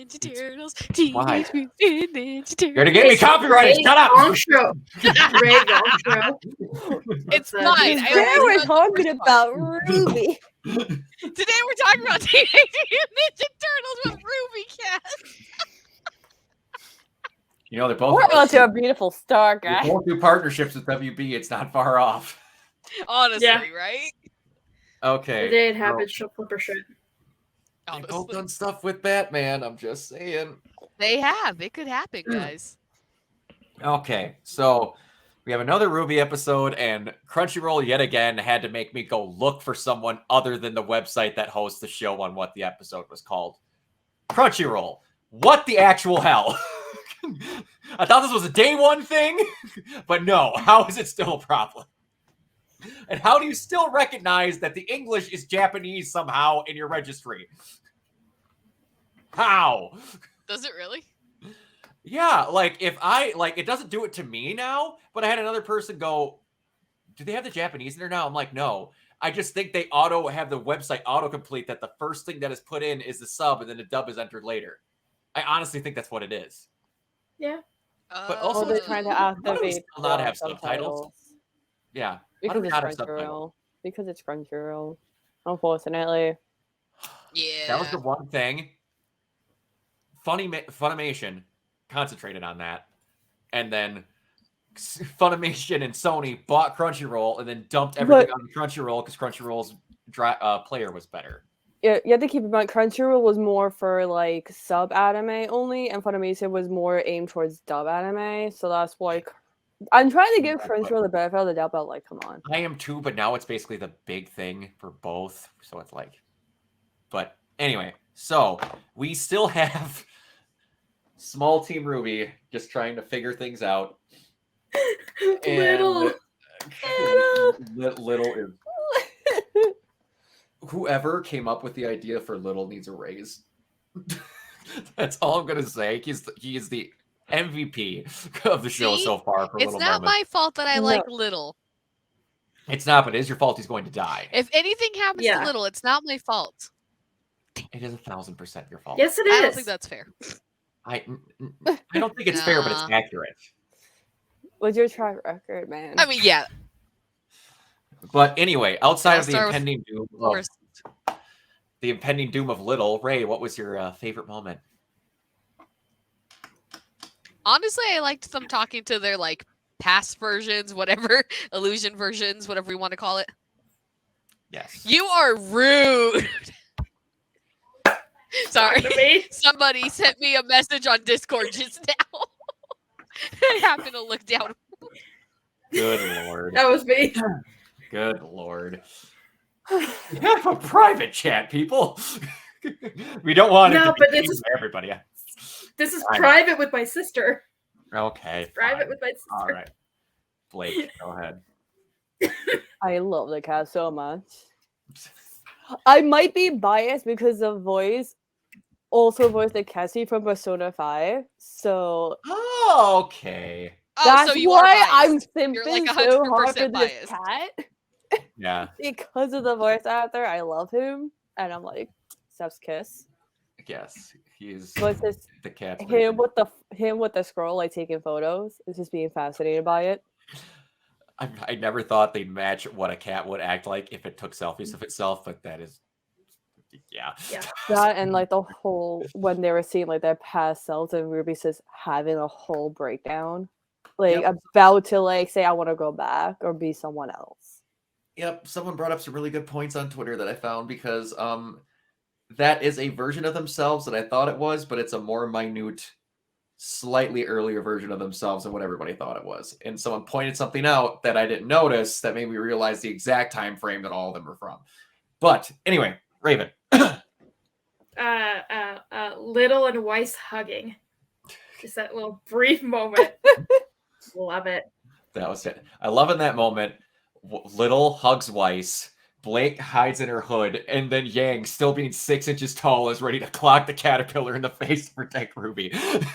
Ninja Turtles. Why? Teenage Mutant Ninja Turtles. You're gonna get me copyrighted. Shut up. Wrong show. Ray, wrong show. It's fine. Today we're talking about RWBY. Today we're talking about Teenage Mutant Ninja Turtles with RWBY cast. You know, they're both. We're onto a beautiful star, They guy. both do partnerships with WB. It's not far off. Honestly, Yeah. right? Okay. The day it happened, she'll flip her shit. They've both Honestly. done stuff with Batman. I'm just saying. They have. It could happen, guys. Okay, so we have another RWBY episode, and Crunchyroll yet again had to make me go look for someone other than the website that hosts the show on what the episode was called. Crunchyroll. What the actual hell? I thought this was a day one thing, but no. How is it still a problem? And how do you still recognize that the English is Japanese somehow in your registry? How? Does it really? Yeah, like if I it doesn't do it to me now, but I had another person go, do they have the Japanese in there now? I'm like, no. I just think they have the website autocomplete that the first thing that is put in is the sub and then the dub is entered later. I honestly think that's what it is. Yeah. But also, They're trying to why do we activate still not have subtitles? Yeah. Because it's not have Crunchyroll. Because it's Crunchyroll. Unfortunately. Yeah. That was the one thing. Funimation concentrated on that, and then Funimation and Sony bought Crunchyroll and then dumped everything on Crunchyroll because Crunchyroll's player was better. Yeah, you have to keep in mind Crunchyroll was more for like sub anime only, and Funimation was more aimed towards dub anime. So that's why I'm trying to give Crunchyroll the benefit of the doubt, but like, come on. I am too, but now it's basically the big thing for both. So it's like, but anyway, so we still have small team RWBY just trying to figure things out. Little. Little is. Whoever came up with the idea for Little needs a raise. That's all I'm gonna say. He is the MVP of the show so far. For It's Little not Mermaid. my fault that I like Little. It's not, but it is your fault. He's going to die. If anything happens to Little, it's not my fault. It is 1,000% your fault. Yes, it is. I don't think that's fair. I don't think it's fair, but it's accurate. What's your track record, man? I mean, yeah. But anyway, outside of the start with impending doom of Little, Ray, what was your favorite moment? Honestly, I liked them talking to their like past versions, whatever, illusion versions, whatever you want to call it. Yes. You are rude. Sorry. Somebody sent me a message on Discord just now. I happened to look down. Good Lord. That was me. Good Lord. We have a private chat, people. We don't want it to be seen by everybody. This is private with my sister. Okay. Private with my sister. All right. Blake, go ahead. I love the cast so much. I might be biased because the voice also voiced the Cassie from Persona 5. So okay. That's so you why are I'm biased. You're simping like so hard 100% for this biased. cat. Yeah. Because of the voice actor, I love him. And I'm like, Steph's kiss. Yes. He's But it's the cat. him with the scroll, like taking photos. It's just being fascinated by it. I never thought they'd match what a cat would act like if it took selfies of itself, but that is, yeah. That and like the whole when they were seeing like their past selves and Ruby says having a whole breakdown, like about to like say I want to go back or be someone else. Yep. Someone brought up some really good points on Twitter that I found because that is a version of themselves that I thought it was, but it's a more minute, slightly earlier version of themselves than what everybody thought it was. And someone pointed something out that I didn't notice that made me realize the exact time frame that all of them were from. But anyway, Raven. Little and Weiss hugging. Just that little brief moment. Love it. That was it. I love in that moment, Little hugs Weiss, Blake hides in her hood, and then Yang, still being 6 inches tall, is ready to clock the caterpillar in the face to protect RWBY.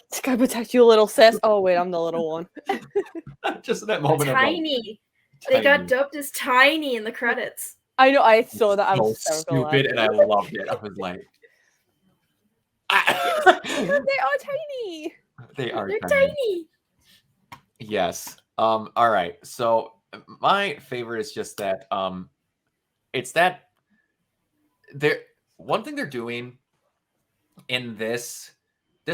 It's gotta protect you, little sis. Oh wait, I'm the little one. Just in that moment. Tiny. They got dubbed as Tiny in the credits. I know. I saw that. I was so stupid, and I loved it. I was like, They are tiny. They are They're tiny. tiny. Yes. All right. So my favorite is just that it's that they're one thing they're doing in this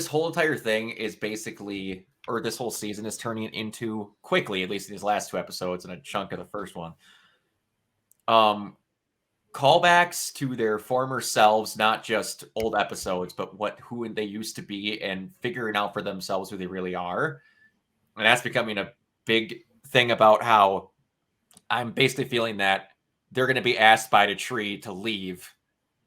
whole entire thing is basically, or this whole season is turning into quickly, at least in these last 2 episodes and a chunk of the first one. Callbacks to their former selves, not just old episodes, but who they used to be, and figuring out for themselves who they really are. And that's becoming a big thing about how I'm basically feeling that they're going to be asked by the tree to leave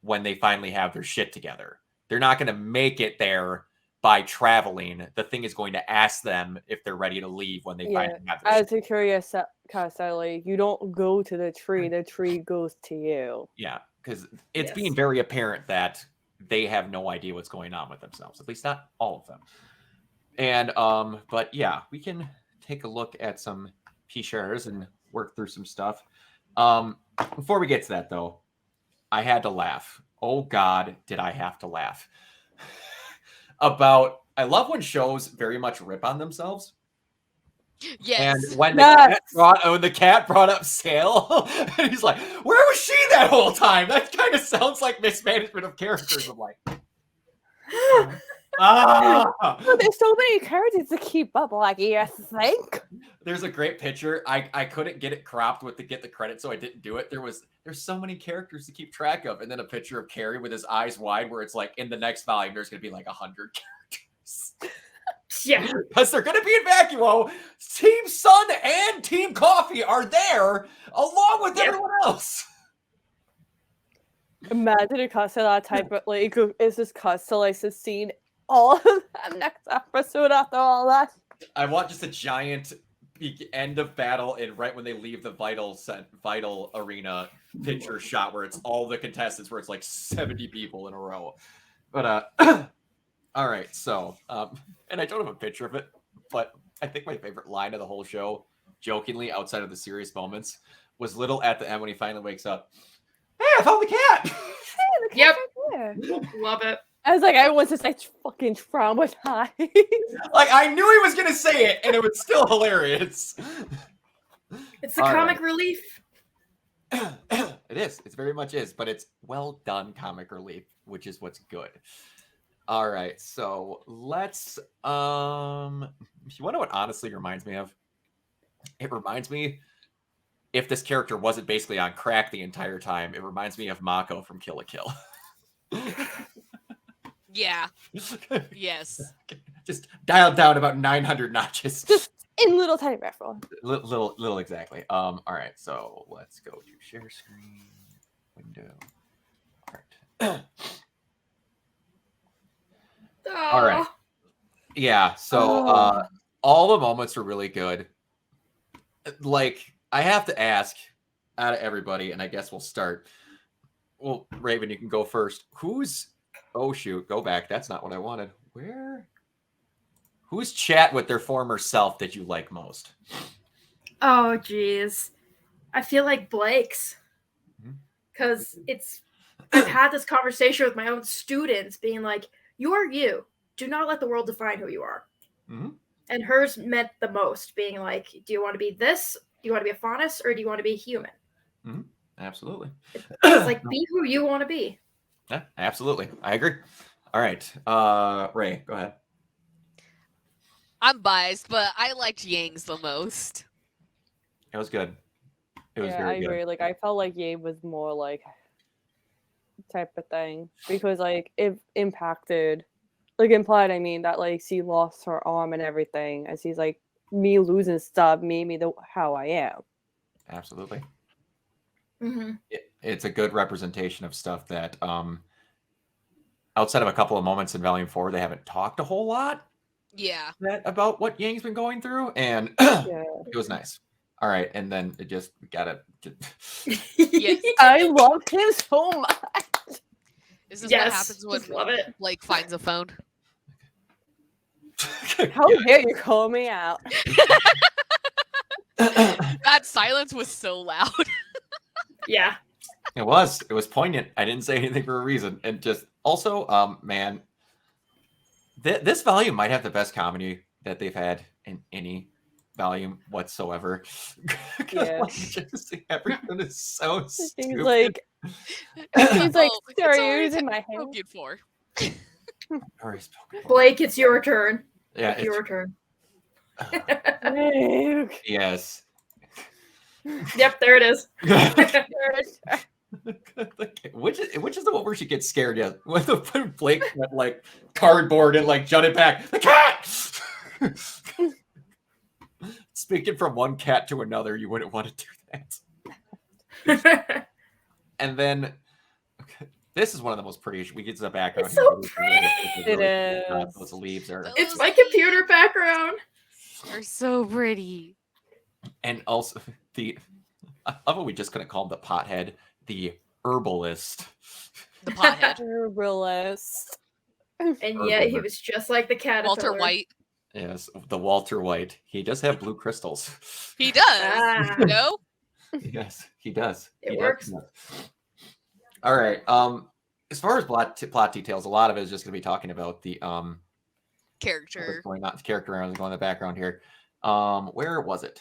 when they finally have their shit together. They're not going to make it there by traveling. The thing is going to ask them if they're ready to leave when they finally have their As shit. a curious like you don't go to the tree goes to you. Yeah, because it's Yes. being very apparent that they have no idea what's going on with themselves. At least not all of them. And but yeah, we can take a look at some pictures and work through some stuff. Before we get to that though, I had to laugh. Oh God, did I have to laugh. I love when shows very much rip on themselves. Yes. And when Yes. the cat brought up Sale, and he's like, "Where was she that whole time?" That kind of sounds like mismanagement of characters. I'm like, There's so many characters to keep up. Like, you think? There's a great picture. I couldn't get it cropped get the credit, so I didn't do it. There's so many characters to keep track of, and then a picture of Carrie with his eyes wide, where it's like in the next volume there's gonna be like 100 characters. Yeah. Because they're gonna be in Vacuo. Team Sun and Team Coffee are there along with everyone else. Imagine it cuts to that type of like it's just cuts to like the scene all of them next episode after all that. I want just a giant end of battle, and right when they leave the vital arena picture shot where it's all the contestants, where it's like 70 people in a row. But all right, so and I don't have a picture of it, but I think my favorite line of the whole show, jokingly outside of the serious moments, was Little at the end when he finally wakes up. Hey, I found the cat. Hey, the Yep. cat's right there. Love it. I was like, everyone's just like fucking traumatized. Like, I knew he was gonna say it, and it was still hilarious. It's the All comic relief. It is. It very much is, but it's well done comic relief, which is what's good. All right, so let's you want to know what honestly reminds me of? It reminds me, if this character wasn't basically on crack the entire time, it reminds me of Mako from Kill la Kill. Yeah. Yes. Just dialed down about 900 notches. Just in little tiny referral. Little exactly. All right, so let's go to share screen window. All right. All right. Yeah, so all the moments were really good. Like, I have to ask out of everybody, and I guess we'll start. Well, Raven, you can go first. Oh shoot, go back. That's not what I wanted. Whose chat with their former self did you like most? Oh, geez. I feel like Blake's. Because I've had this conversation with my own students being like, you are you. Do not let the world define who you are. Mm-hmm. And hers meant the most, being like, do you want to be this? Do you want to be a faunus? Or do you want to be a human? Mm-hmm. Absolutely. It's like, be who you want to be. Yeah, absolutely. I agree. All right. Ray, go ahead. I'm biased, but I liked Yang's the most. It was good. It was Yeah, very I good. agree. Like, I felt like Ye was more like type of thing because like it impacted, like implied. I mean that like she lost her arm and everything, and she's like, me losing stuff made me how I am. Absolutely. Mm-hmm. It's a good representation of stuff that outside of a couple of moments in Volume 4, they haven't talked a whole lot Yeah. about what Yang's been going through, and Yeah. it was nice. All right, and then it just gotta. Yes. I love him so much. Is this Yes, what happens when just love it. Blake finds a phone? How dare you call me out? That silence was so loud. Yeah. It was poignant. I didn't say anything for a reason, and just also, man, This volume might have the best comedy that they've had in any volume whatsoever. Yeah. Like, just everyone is so He's stupid. like, he's like, Oh, "Sir, it's you're already using my hair." spoken for. Or he's spoken for. Blake, it's your turn. Yeah, It's your turn. Luke. yes. Yep, there it is. Which is the one where she gets scared? Yeah, when the Blake went like cardboard and like jutted back. The cat. Speaking from one cat to another, you wouldn't want to do that. And then this is one of the most pretty. We get to the background. It's here. so pretty. It is. Those leaves are. It's my computer background. They're so pretty. And also I love how we just couldn't call him the pothead, the herbalist. The pothead. Herbalist. And yet he was just like the caterpillar. Walter White. Yes, the Walter White. He does have blue crystals. He does. Ah. No? Yes, he does. It He works. does. All right. As far as plot details, a lot of it is just going to be talking about the Character. what's going on, the character around going in the background here. Where was it?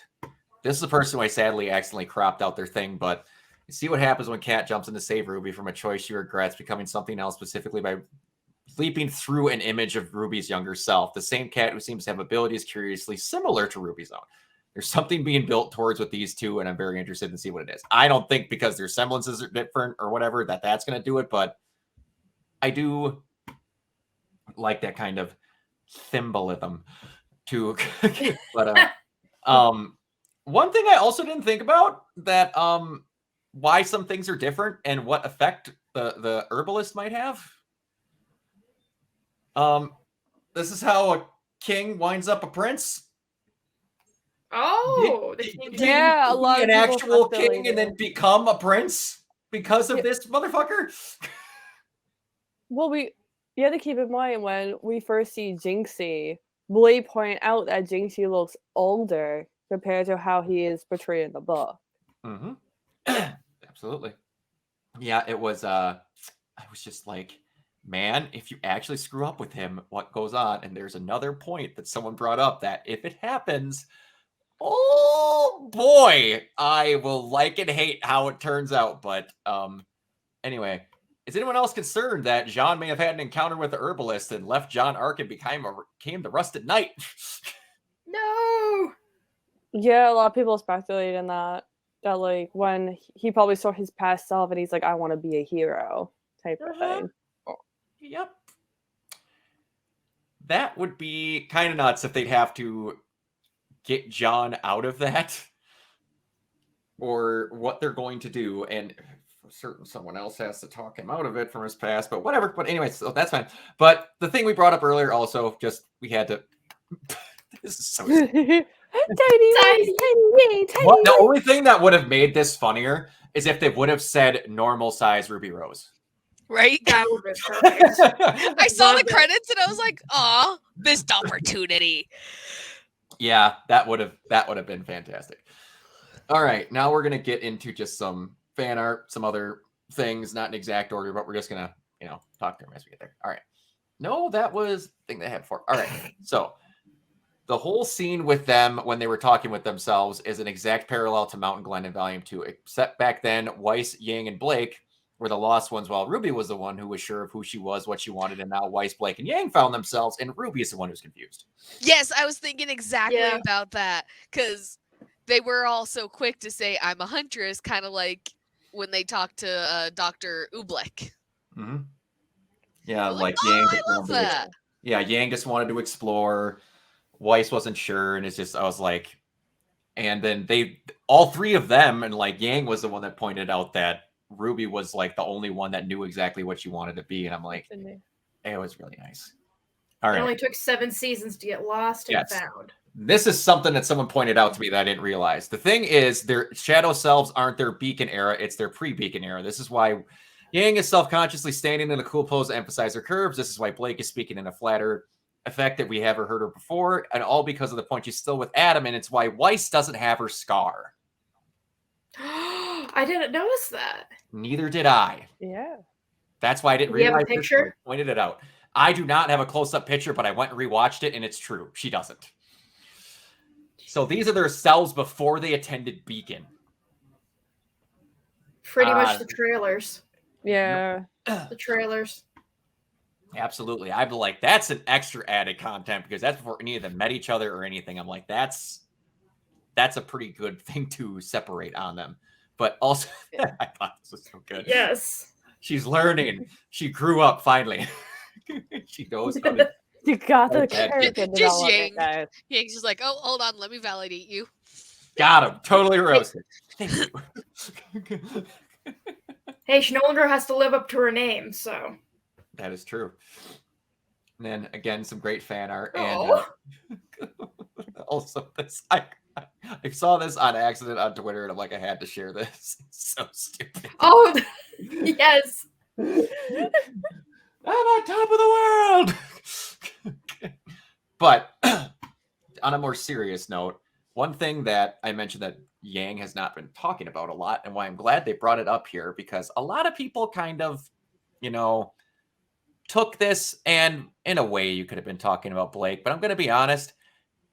This is the person who I sadly accidentally cropped out their thing, but you see what happens when Kat jumps in to save Ruby from a choice she regrets, becoming something else, specifically by leaping through an image of Ruby's younger self. The same Kat who seems to have abilities curiously similar to Ruby's own. There's something being built towards with these two, and I'm very interested in see what it is. I don't think because their semblances are different or whatever that's going to do it, but I do like that kind of symbolism to. But one thing I also didn't think about that why some things are different and what effect the herbalist might have. This is how a king winds up a prince. Oh, Yeah, a lot an of people actual king speculated. and then become a prince because of this motherfucker. Well, you have to keep in mind when we first see Jinxie, Blade point out that Jinxie looks older compared to how he is portrayed in the book. Mm-hmm. Absolutely. Yeah, it was. I was just like, man, if you actually screw up with him, what goes on? And there's another point that someone brought up that if it happens, oh boy, I will like and hate how it turns out. But anyway, is anyone else concerned that Jean may have had an encounter with the herbalist and left John Ark and became the Rusted Knight? No. Yeah, a lot of people speculating that like when he probably saw his past self and he's like, I want to be a hero type of thing. Oh, yep. That would be kind of nuts if they'd have to get John out of that or what they're going to do. And for certain, someone else has to talk him out of it from his past, but whatever. But anyway, so that's fine. But the thing we brought up earlier also, just we had to. This is so tiny. the only thing that would have made this funnier is if they would have said normal size Ruby Rose. Right? That would have been perfect. I saw Love the it. credits and I was like, aw, missed opportunity. Yeah, that would have been fantastic. All right, now we're gonna get into just some fan art, some other things, not in exact order, but we're just gonna, talk to them as we get there. All right. No, that was the thing they had before. All right. So the whole scene with them when they were talking with themselves is an exact parallel to Mountain Glen in Volume 2, except back then, Weiss, Yang, and Blake were the lost ones, while Ruby was the one who was sure of who she was, what she wanted, and now Weiss, Blake, and Yang found themselves, and Ruby is the one who's confused. Yes, I was thinking exactly Yeah. about that because they were all so quick to say, I'm a huntress, kind of like when they talked to Dr. Oobleck. Mm-hmm. Yeah, I'm like like, Yang. oh, just I love wanted to that. Yeah, Yang just wanted to explore. Weiss wasn't sure, and it's just I was like, and then all three of them, and like Yang was the one that pointed out that Ruby was like the only one that knew exactly what she wanted to be, and I'm like, it was really nice. All It right, only took 7 seasons to get lost and Yes. found. this is something that someone pointed out to me that I didn't realize. The thing is, their shadow selves aren't their beacon era; it's their pre-beacon era. This is why Yang is self-consciously standing in a cool pose to emphasize her curves. This is why Blake is speaking in a flatter effect that we haven't heard her before, and all because of the point she's still with Adam, and it's why Weiss doesn't have her scar. I didn't notice that. Neither did I. Yeah. That's why I didn't Do we have a realize this, picture? but I pointed it out. I do not have a close-up picture, but I went and rewatched it, and it's true. She doesn't. So these are their selves before they attended Beacon. Pretty much the trailers. Yeah. The trailers. Absolutely. I'm like, that's an extra added content because that's before any of them met each other or anything. I'm like, that's a pretty good thing to separate on them. But also, I thought this was so good. Yes. She's learning. She grew up finally. She knows how to. You got the Okay. character Just development, Yang. guys. Yang's just like, oh, hold on, let me validate you. Got him. Totally roasted. Thank you. Hey, she no longer has to live up to her name, so. That is true. And then again, some great fan art. Oh. And also this, I saw this on accident on Twitter, and I'm like, I had to share this. It's so stupid. Oh, yes. I'm on top of the world. But on a more serious note, one thing that I mentioned that Yang has not been talking about a lot, and why I'm glad they brought it up here, because a lot of people kind of, took this, and in a way you could have been talking about Blake, but I'm going to be honest,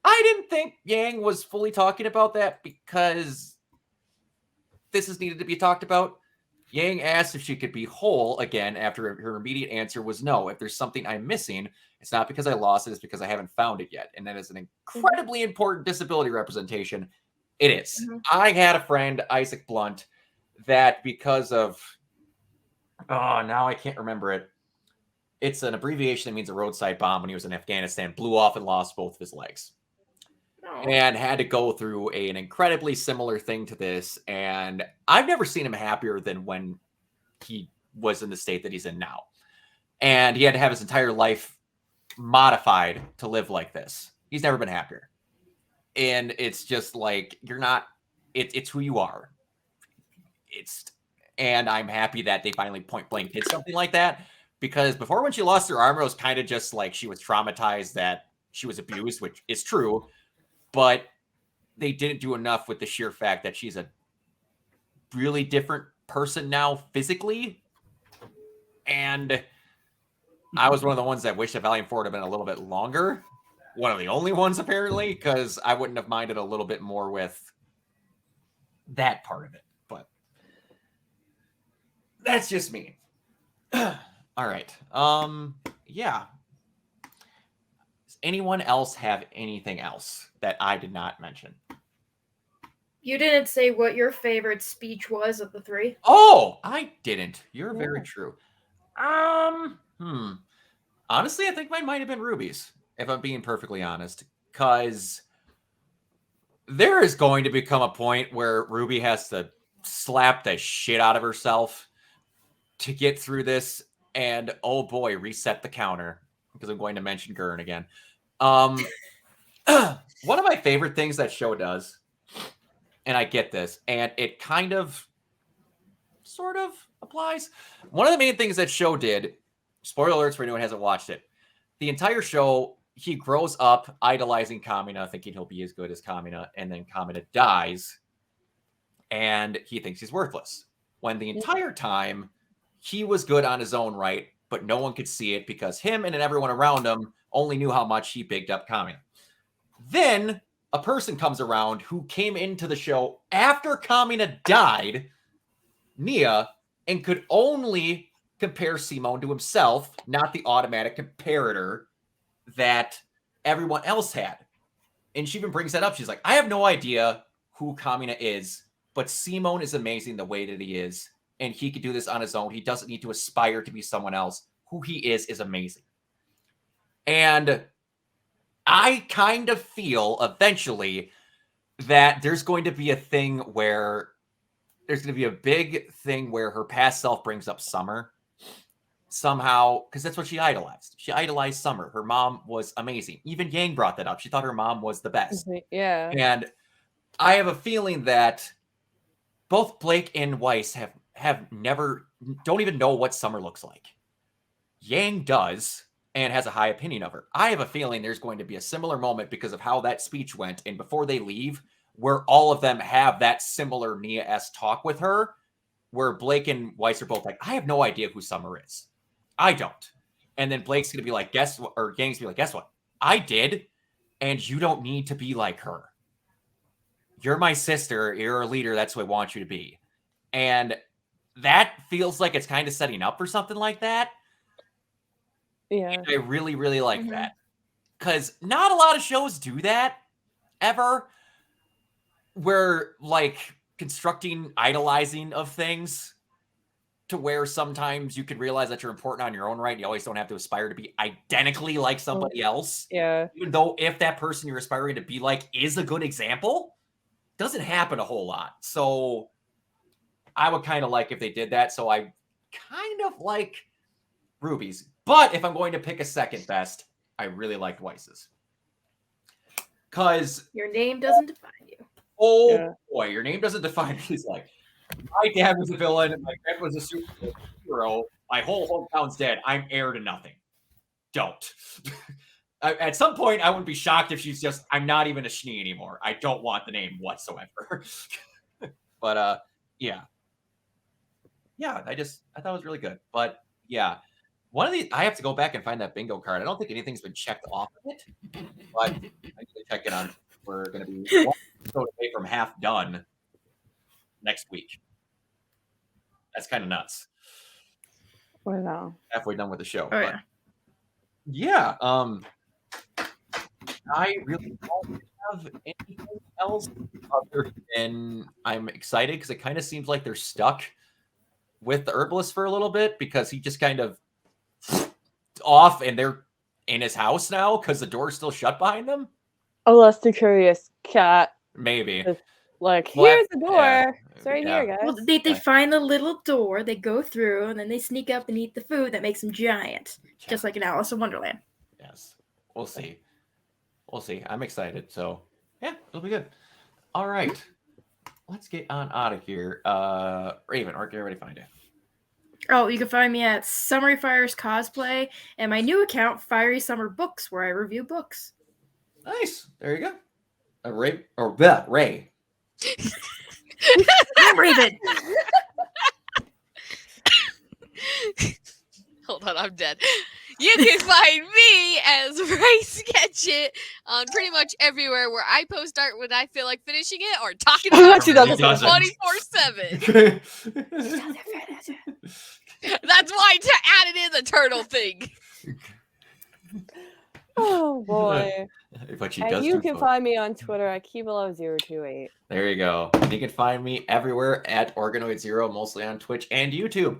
I didn't think Yang was fully talking about that because this is needed to be talked about. Yang asked if she could be whole again after her immediate answer was no. If there's something I'm missing, it's not because I lost it, it's because I haven't found it yet. And that is an incredibly important disability representation. It is. I had a friend, Isaac Blunt, that because of, now I can't remember it. It's an abbreviation that means a roadside bomb when he was in Afghanistan, blew off and lost both of his legs. And had to go through an incredibly similar thing to this. And I've never seen him happier than when he was in the state that he's in now. And he had to have his entire life modified to live like this. He's never been happier. And it's just like, you're not, it's who you are. And I'm happy that they finally point blank did something like that. Because before, when she lost her arm, it was kind of just like she was traumatized that she was abused, which is true. But they didn't do enough with the sheer fact that she's a really different person now physically. And I was one of the ones that wished that Valiant 4 would have been a little bit longer. One of the only ones, apparently, because I wouldn't have minded a little bit more with that part of it. But that's just me. All right. Yeah. Does anyone else have anything else that I did not mention? You didn't say what your favorite speech was of the three. Oh, I didn't. You're very true. Honestly, I think mine might have been Ruby's, if I'm being perfectly honest, because there is going to become a point where Ruby has to slap the shit out of herself to get through this, and oh boy, reset the counter, because I'm going to mention Gurn again. One of my favorite things that show does, and I get this, and it kind of sort of applies. One of the main things that show did, spoiler alerts for anyone who hasn't watched it, the entire show, he grows up idolizing Kamina, thinking he'll be as good as Kamina, and then Kamina dies, and he thinks he's worthless. When the entire time, he was good on his own right, but no one could see it because him and everyone around him only knew how much he bigged up Kamina. Then a person comes around who came into the show after Kamina died, Nia, and could only compare Simone to himself, not the automatic comparator that everyone else had. And she even brings that up. She's like, I have no idea who Kamina is, but Simone is amazing the way that he is, and he could do this on his own. He doesn't need to aspire to be someone else. Who he is amazing. And I kind of feel eventually that there's going to be a thing where there's going to be a big thing where her past self brings up Summer somehow, because that's what she idolized. She idolized Summer. Her mom was amazing. Even Yang brought that up. She thought her mom was the best. Yeah. And I have a feeling that both Blake and Weiss don't even know what Summer looks like. Yang does, and has a high opinion of her. I have a feeling there's going to be a similar moment because of how that speech went, and before they leave, where all of them have that similar Nia-esque talk with her, where Blake and Weiss are both like, I have no idea who Summer is. I don't. And then Blake's gonna be like, guess what? Or Gang's gonna be like, guess what? I did, and you don't need to be like her. You're my sister. You're a leader. That's what I want you to be. And that feels like it's kind of setting up for something like that. Yeah. And I really, really like that. Because not a lot of shows do that ever. Where, like, constructing idolizing of things to where sometimes you can realize that you're important on your own right. You always don't have to aspire to be identically like somebody else. Yeah. Even though if that person you're aspiring to be like is a good example, doesn't happen a whole lot. So I would kind of like if they did that. So I kind of like RWBY's. But if I'm going to pick a second best, I really liked Weiss's. Because your name doesn't define you. Oh boy, your name doesn't define me. He's like, my dad was a villain, my dad was a superhero, my whole hometown's dead. I'm heir to nothing. Don't. At some point, I wouldn't be shocked if she's just, I'm not even a Schnee anymore. I don't want the name whatsoever. But yeah. Yeah, I thought it was really good. But yeah. One of the I have to go back and find that bingo card. I don't think anything's been checked off of it. But I need to check it on. We're gonna be one episode away from half done next week. That's kind of nuts. Wow. Halfway done with the show. Oh, but yeah. I really don't have anything else other than I'm excited because it kind of seems like they're stuck with the herbalist for a little bit because he just kind of off and they're in his house now because the door's still shut behind them. Unless the curious cat. Maybe. Like, here's the door. Yeah. It's right Yeah. here, guys. Well, they find the little door, they go through, and then they sneak up and eat the food that makes them giant, just like in Alice in Wonderland. Yes. We'll see. We'll see. I'm excited. So, yeah, it'll be good. All right. Let's get on out of here. Raven, where can everybody find you? Oh, you can find me at Summery Fires Cosplay and my new account, Fiery Summer Books, where I review books. Nice. There you go. Ray. I'm Raven. Hold on, I'm dead. You can find me as Ray Sketchit on pretty much everywhere where I post art when I feel like finishing it or talking about She it doesn't. 24/7. That's why I added in the turtle thing. Oh boy. But she And does you do can both. find me on Twitter at Kibalo028. There you go. You can find me everywhere at Organoid Zero, mostly on Twitch and YouTube.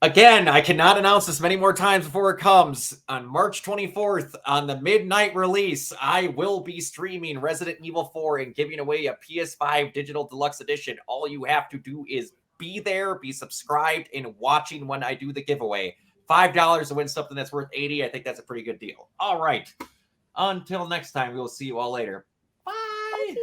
Again, I cannot announce this many more times before it comes. On March 24th, on the midnight release, I will be streaming Resident Evil 4 and giving away a PS5 Digital Deluxe Edition. All you have to do is be there, be subscribed, and watching when I do the giveaway. $5 to win something that's worth $80. I think that's a pretty good deal. All right. Until next time, we'll see you all later. Bye.